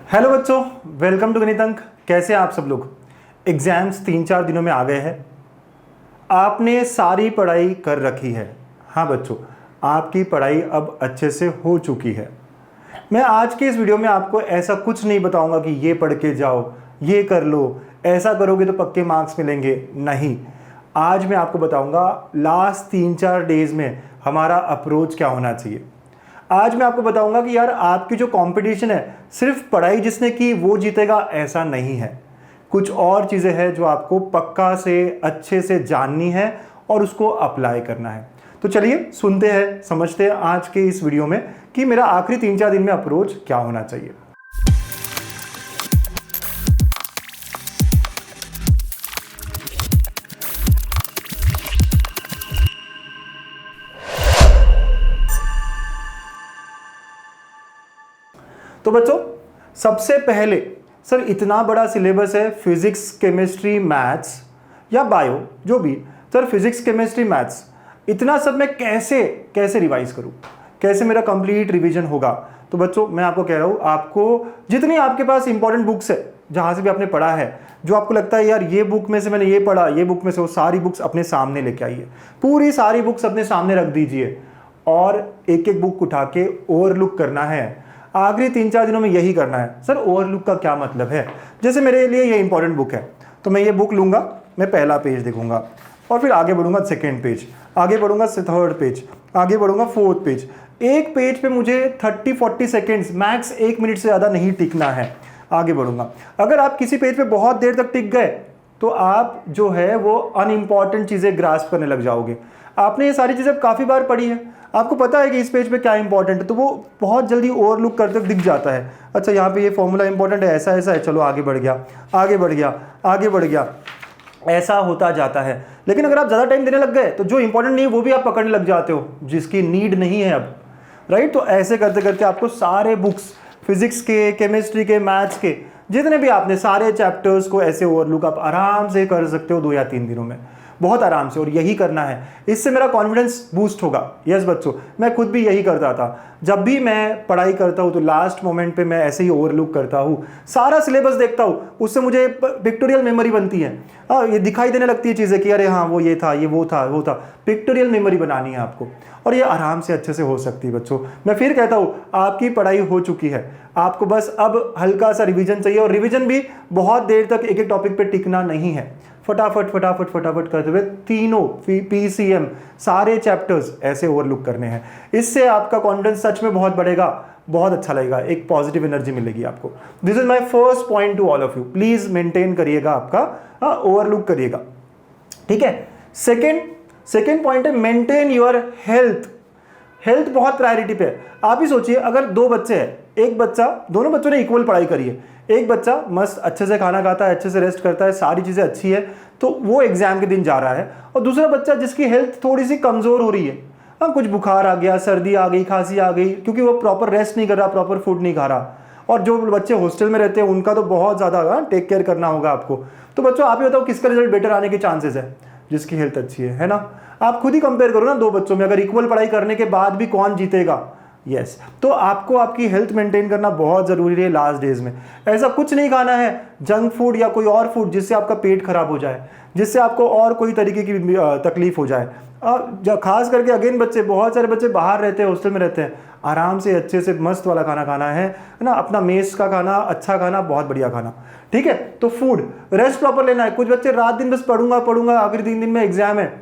Hello बच्चों, welcome to गणित अंक। कैसे हैं आप सब लोग। एग्जाम्स 3-4 दिनों में आ गए हैं। आपने सारी पढ़ाई कर रखी है। हाँ बच्चों, आपकी पढ़ाई अब अच्छे से हो चुकी है। मैं आज के इस वीडियो में आपको ऐसा कुछ नहीं बताऊंगा कि ये पढ़ के जाओ, ये कर लो, ऐसा करोगे तो पक्के मार्क्स मिलेंगे। नहीं, आज मैं आपको बताऊंगा लास्ट 3-4 डेज में हमारा अप्रोच क्या होना चाहिए। आज मैं आपको बताऊंगा कि यार आपकी जो कंपटीशन है सिर्फ पढ़ाई जिसने की वो जीतेगा, ऐसा नहीं है। कुछ और चीज़ें हैं जो आपको पक्का से अच्छे से जाननी है और उसको अप्लाई करना है। तो चलिए सुनते हैं, समझते हैं आज के इस वीडियो में कि मेरा आखिरी 3-4 दिन में अप्रोच क्या होना चाहिए। तो बच्चों, सबसे पहले सर इतना बड़ा सिलेबस है, फिजिक्स केमिस्ट्री मैथ्स या बायो जो भी। सर फिजिक्स केमिस्ट्री मैथ्स इतना सब मैं कैसे रिवाइज करूं, कैसे मेरा कंप्लीट रिवीजन होगा। तो बच्चों मैं आपको कह रहा हूं, आपको जितनी आपके पास इंपॉर्टेंट बुक्स है, जहां से भी आपने पढ़ा है, जो आपको लगता है यार ये बुक में से मैंने ये पढ़ा, ये बुक में से, वो सारी बुक्स अपने सामने लेके आइए। पूरी सारी बुक्स अपने सामने रख दीजिए और एक एक बुक उठा के ओवरलुक करना है। आखिरी 3-4 दिनों में यही करना है। सर ओवरलुक का क्या मतलब है? जैसे मेरे लिए ये इंपॉर्टेंट बुक है तो मैं ये बुक लूंगा, मैं पहला पेज देखूंगा और फिर आगे बढ़ूंगा सेकेंड पेज, आगे बढ़ूंगा थर्ड पेज, आगे बढ़ूंगा फोर्थ पेज। एक पेज पे मुझे 30-40 सेकेंड्स, मैक्स 1 मिनट से ज़्यादा नहीं टिकना है। आगे बढ़ूंगा। अगर आप किसी पेज पे बहुत देर तक टिक गए तो आप जो है वो अनइम्पॉर्टेंट चीज़ें ग्रास्प करने लग जाओगे। आपने ये सारी चीज़ें काफ़ी बार पढ़ी है, आपको पता है कि इस पेज पे क्या इंपॉर्टेंट है, तो वो बहुत जल्दी ओवरलुक करते दिख जाता है। अच्छा यहाँ पे ये फॉर्मूला इंपॉर्टेंट है, ऐसा ऐसा है, चलो आगे बढ़ गया, आगे बढ़ गया, आगे बढ़ गया, ऐसा होता जाता है। लेकिन अगर आप ज़्यादा टाइम देने लग गए तो जो इंपॉर्टेंट नहीं है वो भी आप पकड़ने लग जाते हो, जिसकी नीड नहीं है अब, राइट। तो ऐसे करते करते आपको सारे बुक्स, फिजिक्स के, केमिस्ट्री के, मैथ्स के, जितने भी आपने सारे चैप्टर्स को ऐसे ओवरलुक आप आराम से कर सकते हो 2 या 3 दिनों में, बहुत आराम से। और यही करना है, इससे मेरा कॉन्फिडेंस बूस्ट होगा। यस बच्चों, मैं खुद भी यही करता था। जब भी मैं पढ़ाई करता हूँ तो लास्ट मोमेंट पे मैं ऐसे ही ओवरलुक करता हूँ, सारा सिलेबस देखता हूँ, उससे मुझे पिक्टोरियल मेमोरी बनती है। ये दिखाई देने लगती है चीज़ें कि अरे हाँ वो ये था, ये वो था, वो था। पिक्टोरियल मेमोरी बनानी है आपको और ये आराम से अच्छे से हो सकती है बच्चों। मैं फिर कहता हूँ आपकी पढ़ाई हो चुकी है, आपको बस अब हल्का सा रिवीजन चाहिए। और रिवीजन भी बहुत देर तक एक एक टॉपिक पे टिकना नहीं है। फटाफट फटाफट फटाफट करते हुए तीनों पीसीएम सारे चैप्टर्स ऐसे ओवरलुक करने हैं। इससे आपका कॉन्फिडेंस सच में बहुत बढ़ेगा, बहुत अच्छा लगेगा, एक पॉजिटिव एनर्जी मिलेगी आपको। This is my first point two all of you. Please maintain करिएगा आपका, ओवरलुक करिएगा, ठीक है। सेकेंड पॉइंट है मेंटेन योर हेल्थ। हेल्थ बहुत प्रायोरिटी पे है। आप ही सोचिए, अगर 2 बच्चे हैं, एक बच्चा, दोनों बच्चों ने इक्वल पढ़ाई करी है, एक बच्चा मस्त अच्छे से खाना खाता है, अच्छे से रेस्ट करता है, सारी चीज़ें अच्छी है, तो वो एग्जाम के दिन जा रहा है, और दूसरा बच्चा जिसकी हेल्थ थोड़ी सी कमज़ोर हो रही है, हाँ कुछ बुखार आ गया, सर्दी आ गई, खांसी आ गई, क्योंकि वो प्रॉपर रेस्ट नहीं कर रहा, प्रॉपर फूड नहीं खा रहा। और जो बच्चे हॉस्टल में रहते हैं उनका तो बहुत ज़्यादा टेक केयर करना होगा आपको। तो बच्चों आप ही बताओ किसका रिजल्ट बेटर आने के चांसेस है? जिसकी हेल्थ अच्छी है ना। आप खुद ही कंपेयर करो ना 2 बच्चों में, अगर इक्वल पढ़ाई करने के बाद भी कौन जीतेगा। यस, तो आपको आपकी हेल्थ मेंटेन करना बहुत ज़रूरी है लास्ट डेज में। ऐसा कुछ नहीं खाना है जंक फूड या कोई और फूड जिससे आपका पेट खराब हो जाए, जिससे आपको और कोई तरीके की तकलीफ हो जाए। खास करके अगेन बच्चे, बहुत सारे बच्चे बाहर रहते हैं, हॉस्टल में रहते हैं, आराम से अच्छे से मस्त वाला खाना खाना है ना, अपना मेस का खाना, अच्छा खाना, बहुत बढ़िया खाना, ठीक है। तो फूड, रेस्ट प्रॉपर लेना है। कुछ बच्चे रात दिन बस पढ़ूंगा आखिरी 3 दिन में एग्जाम है,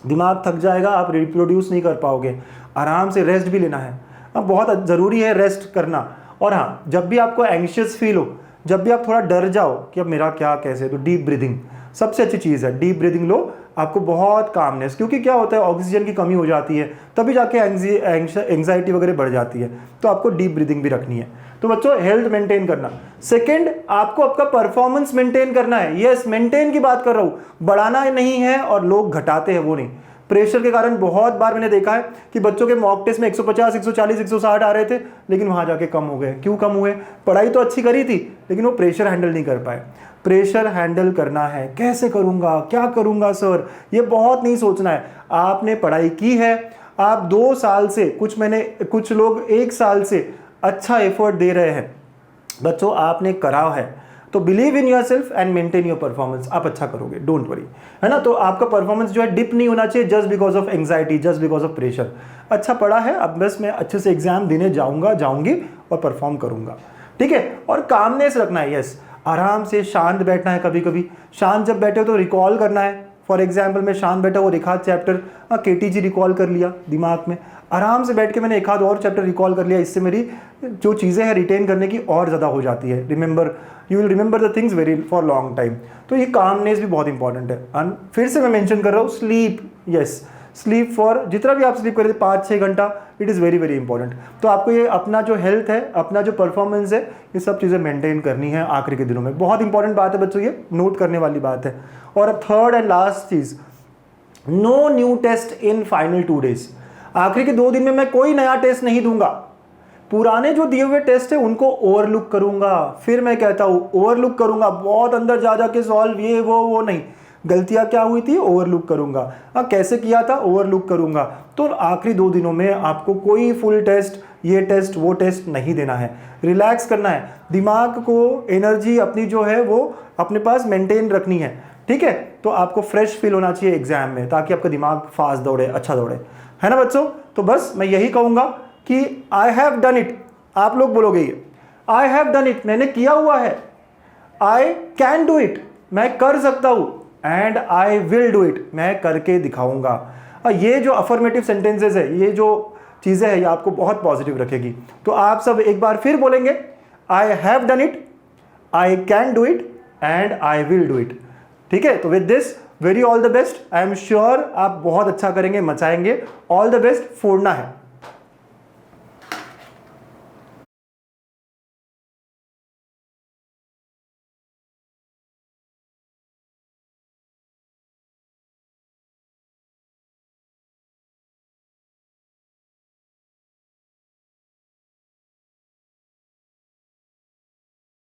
दिमाग थक जाएगा, आप रिप्रोड्यूस नहीं कर पाओगे। आराम से रेस्ट भी लेना है, बहुत ज़रूरी है रेस्ट करना। और हाँ, जब भी आपको एंग्शियस फील हो, जब भी आप थोड़ा डर जाओ कि अब मेरा क्या कैसे, तो डीप ब्रीदिंग सबसे अच्छी चीज़ है। डीप ब्रीदिंग लो, आपको बहुत कामनेस, क्योंकि क्या होता है ऑक्सीजन की कमी हो जाती है, तभी जाके एंग्जाइटी वगैरह बढ़ जाती है। तो आपको डीप ब्रीदिंग भी रखनी है। तो बच्चों हेल्थ मेंटेन करना। सेकंड, आपको आपका परफॉर्मेंस मेंटेन करना है। यस, मेंटेन की बात कर रहा हूँ, बढ़ाना नहीं है। और लोग घटाते हैं, वो नहीं। प्रेशर के कारण बहुत बार मैंने देखा है कि बच्चों के मॉक टेस्ट में 150, 140, 160 आ रहे थे, लेकिन वहां जाके कम हो गए। क्यों कम हुए? पढ़ाई तो अच्छी करी थी लेकिन वो प्रेशर हैंडल नहीं कर पाए। प्रेशर हैंडल करना है, कैसे करूंगा, क्या करूंगा सर, ये बहुत नहीं सोचना है। आपने पढ़ाई की है, आप 2 साल से, कुछ लोग 1 साल से अच्छा एफर्ट दे रहे हैं, बच्चों आपने करा है तो believe in your self and maintain your performance, आप अच्छा करोगे, डोंट वरी, है ना। तो आपका परफॉर्मेंस जो है डिप नहीं होना चाहिए just because of anxiety, just because of pressure. अच्छा पढ़ा है, अब बस मैं अच्छे से एग्जाम देने जाऊंगी और परफॉर्म करूंगा, ठीक है। और कामनेस रखना है, यस, आराम से शांत बैठना है। कभी कभी शांत जब बैठे हो तो रिकॉल करना है। फॉर एग्जाम्पल मैं शांत बैठा, वो रेखा चैप्टर केटीजी रिकॉल कर लिया दिमाग में, आराम से बैठ के मैंने एक आध और चैप्टर रिकॉल कर लिया। इससे मेरी जो चीज़ें हैं रिटेन करने की और ज़्यादा हो जाती है। Remember, you will remember the things very for long time. तो ये कामनेस भी बहुत इंपॉर्टेंट है। एंड फिर से मैं मेंशन कर रहा हूँ स्लीप, यस, स्लीप फॉर जितना भी आप स्लीप करें 5-6 घंटा, it is very very important. तो आपको ये अपना जो हेल्थ है, अपना जो परफॉर्मेंस है, ये सब चीज़ें मेंटेन करनी है आखिरी के दिनों में। बहुत इंपॉर्टेंट बात है बच्चों, ये नोट करने वाली बात है। और अब थर्ड एंड लास्ट चीज़, no new test in final 2 days। आखिरी के 2 दिन में मैं कोई नया टेस्ट नहीं दूंगा। पुराने जो दिए हुए टेस्ट है उनको ओवरलुक करूंगा। फिर मैं कहता हूं ओवरलुक करूंगा, बहुत अंदर जा के सॉल्व ये वो नहीं। गलतियां क्या हुई थी, ओवरलुक करूंगा। कैसे किया था, ओवरलुक करूंगा। तो आखिरी 2 दिनों में आपको कोई फुल टेस्ट, ये टेस्ट वो टेस्ट नहीं देना है। रिलैक्स करना है, दिमाग को एनर्जी अपनी जो है वो अपने पास मेंटेन रखनी है, ठीक है। तो आपको फ्रेश फील होना चाहिए एग्जाम में, ताकि आपका दिमाग फास्ट दौड़े, अच्छा दौड़े, है ना बच्चों। तो बस मैं यही कहूंगा कि आई हैव डन इट। आप लोग बोलोगे ये, आई हैव डन इट, मैंने किया हुआ है। आई कैन डू इट, मैं कर सकता हूं। And I will do it, मैं करके दिखाऊंगा। ये जो अफर्मेटिव सेंटेंसेस है, ये जो चीज़ें हैं, ये आपको बहुत पॉजिटिव रखेगी। तो आप सब एक बार फिर बोलेंगे, I have done it, I can do it and I will do it, ठीक है। तो with this very all the best. I am sure आप बहुत अच्छा करेंगे, मचाएंगे। ऑल द बेस्ट, फोड़ना है।